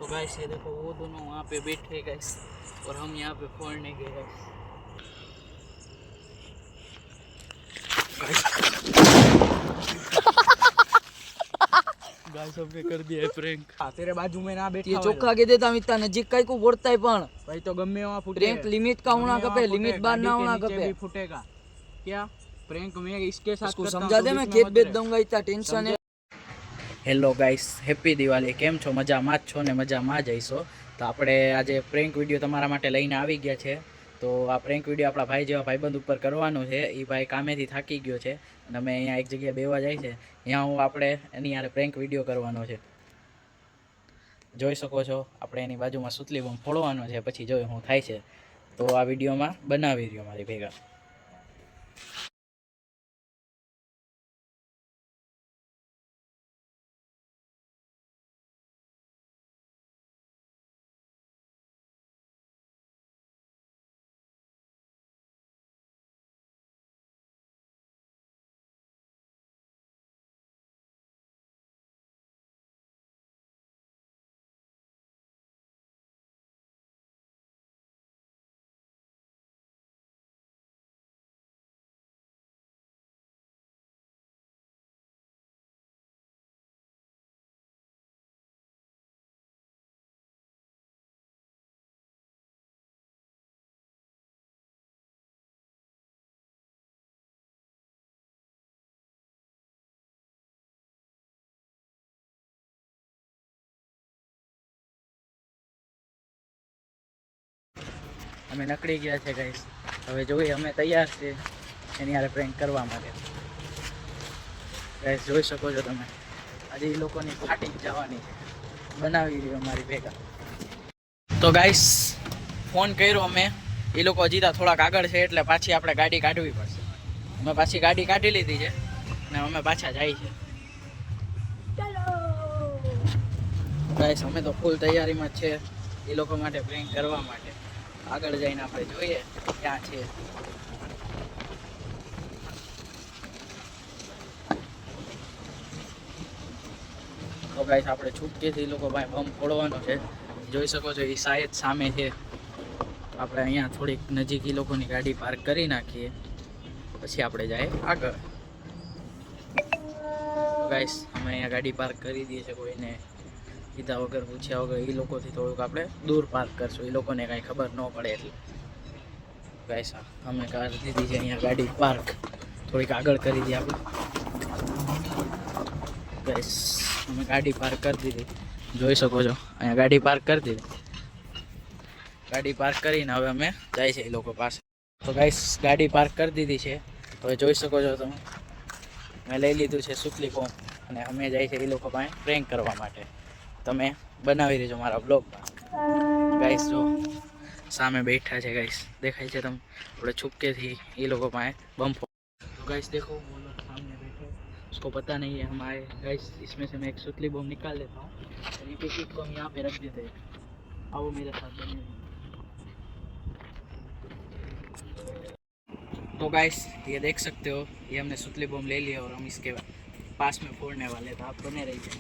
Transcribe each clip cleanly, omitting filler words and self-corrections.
तो गाइस ये देखो वो दोनों वहाँ पे बैठे गाइस और हम यहाँ पे फोड़ने गए गाइस। गाइस हमने कर दिया है प्रैंक। तेरे बाजू में ना बैठा ये चोखा के देता मित्ता नजीक कई को बोलता है पण भाई तो गम्मे वहाँ फूटे। प्रैंक लिमिट का होना कपे, लिमिट बार ना होना कपे। भी फूटेगा क्या प्रैंक में इसके साथ उसको समझा दे, मैं खेत बेच दूंगा, इतना टेंशन है। Hello guys, happy Diwali. કેમ છો? મજામાં જ છો ને? મજામાં જ હશો। તો આપણે આજે પ્રેન્ક વિડીયો તમારા માટે લઈને આવી ગયા છે। તો આ પ્રેન્ક વિડીયો આપણા ભાઈ જેવા ભાઈબંધ ઉપર કરવાનો છે। એ ભાઈ કામેથી થાકી ગયો છે અને અમે અહીંયા એક જગ્યાએ બેવા જાય છે, ત્યાં હું આપણે એની યારે પ્રેન્ક વિડીયો કરવાનો છે। જોઈ શકો છો આપણે એની બાજુમાં સુતલી બોમ્બ ફોડવાનો છે, પછી જોઈએ શું થાય છે। તો આ વિડીયોમાં બનાવી રહ્યો મારી ભેગા। અમે નકળી ગયા છે ગાઈસ, હવે જોઈએ અમે તૈયાર છે એની યારે પ્રેન્ક કરવા માટે। ગાઈસ જોઈ શકો છો તમે, આજે એ લોકોની પાર્ટી જવાની છે, બનાવી રહ્યો અમારી ભેગા। તો ગાઈસ ફોન કર્યો અમે, એ લોકો હજી થોડાક આગળ છે એટલે પાછી આપણે ગાડી કાઢવી પડશે। અમે પાછી ગાડી કાઢી લીધી છે અને અમે પાછા જાય છે। ગાઈસ અમે તો ફૂલ તૈયારીમાં જ છે એ લોકો માટે પ્રેન્ક કરવા માટે। આગળ જઈને આપણે જોઈએ ક્યાં છે। તો ગાઈસ આપણે છૂટકેથી લોકો ભાઈ બમ ફોડવાનો છે, જોઈ શકો છો એ શાયદ સામે છે। આપણે અહીંયા થોડીક નજીક એ લોકોની ગાડી પાર્ક કરી નાખીએ, પછી આપણે જાય આગળ। તો ગાઈસ અમે અહીંયા ગાડી પાર્ક કરી દઈએ છીએ, કોઈને કીધા વગર પૂછ્યા વગર એ લોકોથી થોડુંક આપણે દૂર પાર્ક કરશું, એ લોકોને કાંઈ ખબર ન પડે એટલે। ગાઈસ અમે કરી દીધી છે અહીંયા ગાડી પાર્ક, થોડીક આગળ કરી દઈએ આપણે। ગાઈસ અમે ગાડી પાર્ક કરી દીધી, જોઈ શકો છો અહીંયા ગાડી પાર્ક કરી દીધી। ગાડી પાર્ક કરીને હવે અમે જાય છે એ લોકો પાસે। તો ગાઈસ ગાડી પાર્ક કરી દીધી છે, હવે જોઈ શકો છો તમે મેં લઈ લીધું છે સુતલી બોમ્બ અને અમે જાય છે એ લોકો પાસે પ્રેન્ક કરવા માટે। તમે બનાવી રહેજો મારા બ્લોગમાં। ગાઈસ જો સામે બેઠા છે ગાઈસ, દેખાય છે તમે, આપણે છુपके ये लोगों પાસે बम। तो गाइस देखो वो लोग सामने बैठे, उसको पता नहीं है हम आए। गाइस इसमें से मैं एक सुतली बम निकाल लेता हूँ, रिपीट को हम यहाँ पे रख देते हैं। आओ मेरे साथ बने। तो गाइस ये देख सकते हो, ये हमने सुतली बम ले लिया और हम इसके पास में फोड़ने वाले थे। आप बने रहिए,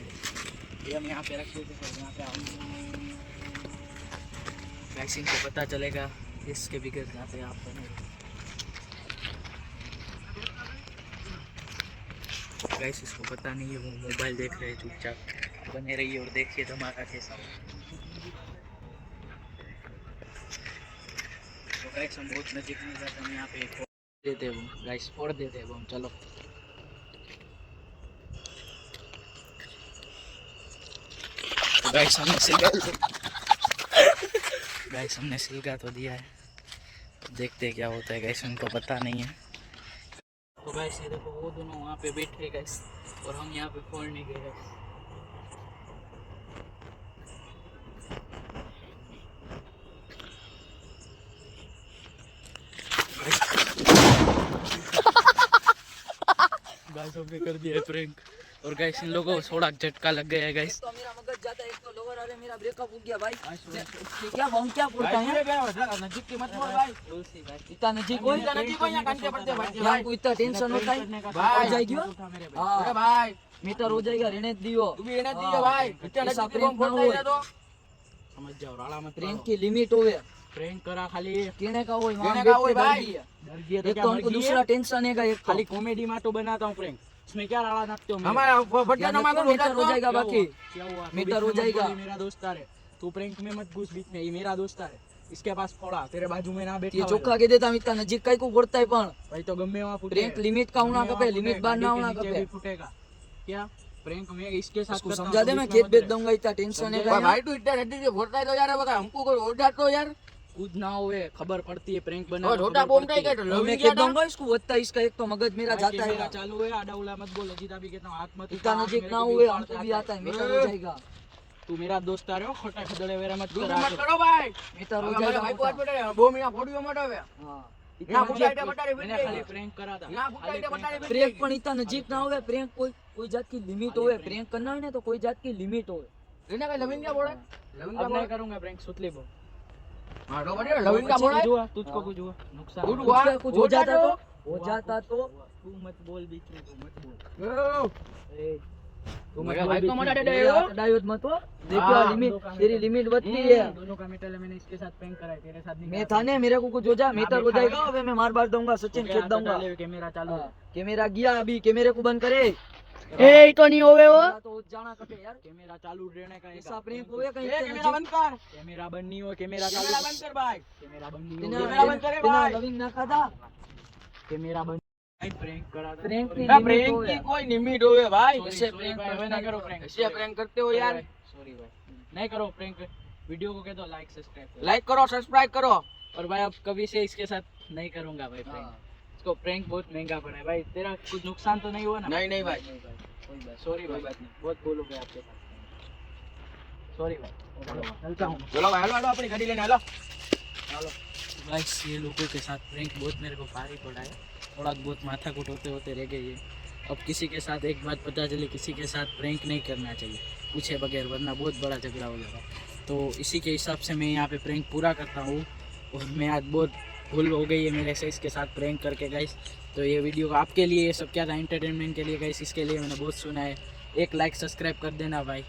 ये हम यहाँ पे रख देते हैं। यहाँ पे गाइस इनको पता चलेगा इसके बिगड़ जाते हैं। आप बने गाइस इसको पता नहीं है, वो मोबाइल देख रहे हैं चुपचाप। बने रहिए और देखिए धमाका कैसा हो। तो गाइस हम बहुत नजीक में जाते हैं, यहाँ पे फोड़ देते हैं गाइस, फोड़ देते हैं बम। चलो तो गाइस हमने सिलगा तो दिया है, देखते हैं क्या होता है। गाइस उनको पता नहीं है। तो गाइस ये देखो वो दोनों वहाँ पे बैठे गाइस और हम यहाँ पे फोड़ने गए गाइस। गाइस हमने कर दिया है प्रैंक और गाइस इन लोगों को थोड़ा झटका लग गया है गाइस। तो मेरा मगज जाता है, एक तो लोअर वाले मेरा ब्रेकअप हो गया भाई। क्या बम क्या फोड़ता है नजीक की मत फोड़ भाई, इतना नजीक कोई नजीक कोई यहां कांटे पड़ते भाई, यहां कोई इतना टेंशन होता है भाई। जाएगी हां भाई मीटर हो जाएगा, रहने दियो, तू भी रहने दियो भाई। इतना नजीक बम फोड़ता है तो समझ जाओ राड़ा मत प्रेंक करो। की लिमिट होवे प्रैंक करा खाली कहने का होए कहने वहाँ का बैठ होए के भाई। डर गया। डर गया तो एक क्या तो मर हमको गई दूसरा है? टेंशन है एक खाली कॉमेडी में तो बनाता हूँ प्रैंक, इसमें क्या राड़ा नाचते हो मेरे? हमारा फटना क्या मांगो मीटर हो जाएगा क्या बाकी हुआ? क्या हुआ? तू मीटर बीच हो में मत जाएगा। बोल, ये मेरा दोस्तार है, तू प्रैंक में मत घुस बीच में, ये मेरा दोस्तार है, इसके पास फोड़ा, तेरे बाजू में ना बैठा ये હોય. ચોખ્ખા કહી દેતા મિત્તા નજીક કઈ કો બોલતા પણ भाई तो गम्मे वहाँ फूटे, प्रेंक लिमिट का होना गम्मे कपे वहाँ लिमिट फूटे, बार ना गाड़ी के होना नीचे कपे भी फूटेगा क्या? प्रैंक में इसके साथ इसको करता हूँ, समझा दे तो मैं बीच खेत में बेच मत दूंगा इतना टेंशन है समझा? का भाई तू इतना रहती है फोड़ता है तो यार बता हमको कोई ओढ़ा तो यार रहे. खुद ना होए खबर पड़ती है प्रैंक बना और तो छोटा खबर बोम पड़ती है. नहीं मैं लवी खेत दूंगा इसको वत्ता इसका एक तो मगज मेरा भाई, जाता कैमरा है चालू है, आड़ा उड़ा मत बोलो, जीता भी कहता हूँ हाथ मत इतना उठा, नजीक मेरे ना को भी हुए फाड़ता हमको भी आता है मीटर हो जाएगा तू मेरा दोस्त आ रहे हो, खोटा खदड़े वेरा मत दूर कर मत करो भाई मीटर हो हमारे जाएगा भाई को हाथ मोटा। पड़े बोम यहाँ फोड़ियो मत આવે हाँ यहाँ इतना फूटा नजीक- इटे बटारे मैंने फिट खाली प्रैंक करा था, यहाँ फूटा खाली इटे prank बटारे करा. प्रेंक पण इतना नजीक ना होवे प्रेंक कोई जात की लिमिट होवे प्रेंक करना है ना तो कोई जात की लिमिट होवे એને કઈ લવિંગ क्या बोले लविंग क्या अब बोले नहीं करूंगा प्रैंक, सुतली बो. हां तो बढ़िया लविंग क्या बोले कुछ हुआ तुझको, हाँ. कुछ हुआ नुकसान कुछ हुआ. हुआ? कुछ हो हो जाता जाता तो हो जाता तो तू मत बोल बीच में, तू मत बोल. ओ, ए, तू मेरा मत भाई बोल को बीच मत में. अड़े दे मेरा हो हटायो मत हो देखो हाँ, लिमिट दो काम तेरी है. लिमिट बढ़ती है दोनों का मीटर मैंने इसके साथ प्रैंक करा है, तेरे साथ नहीं मैं करा. थाने मेरे को कुछ हो जा मीटर हो बैठा जाएगा है। अबे मैं मार बार दूंगा सचिन ओके, खेत हाथ दूंगा हटा ले, कैमरा चालू है. कैमरा गया अभी कैमरे को बंद करे ए तो नहीं होवे वो कैमरा तो जाना कपे यार कैमरा चालू रहने का ऐसा प्रेंक होवे कहीं ए से कैमरा बंद कर कैमरा बंद नहीं हो, कैमरा कैमरा चालू बंद कर भाई कैमरा बंद नहीं बिना हो, कैमरा बंद करे बिना भाई। लविंग ना खाता कैमरा बंद. प्रैंक करा था. प्रैंक की ना लिमिट प्रैंक होवे की कोई लिमिट होवे भाई Sorry, ऐसे sorry prank भाई, करता नहीं है। करो प्रैंक. ऐसे प्रैंक करते हो यार सॉरी भाई, नहीं करो प्रैंक. वीडियो को कह दो लाइक सब्सक्राइब करो. लाइक करो सब्सक्राइब करो और भाई अब कभी से इसके साथ नहीं करूंगा भाई प्रैंक. इसको प्रैंक बहुत महंगा पड़ा है भाई, तेरा कुछ नुकसान तो नहीं हुआ ना? नहीं नहीं भाई कोई बात, सॉरी भाई, बहुत बोलोगे आपके साथ. सॉरी भाई, चलता हूँ. चलो भाई हेलो हेलो अपनी गाड़ी लेने हेलो गाइस ये लोगों के साथ प्रैंक बहुत मेरे को भारी पड़ा है, थोड़ा बहुत माथाकूट होते होते रह गई है. अब किसी के साथ एक बात पता चली, किसी के साथ प्रैंक नहीं करना चाहिए पूछे बगैर, वरना बहुत बड़ा झगड़ा हो जाएगा. तो इसी के हिसाब से मैं यहाँ पे प्रैंक पूरा करता हूँ. और मैं आज बहुत भूल हो गई है मेरे से इसके साथ प्रैंक करके गाइस. तो ये वीडियो आपके लिए ये सब क्या था, एंटरटेनमेंट के लिए गाइस, इसके लिए मैंने बहुत सुना है. एक लाइक सब्सक्राइब कर देना भाई.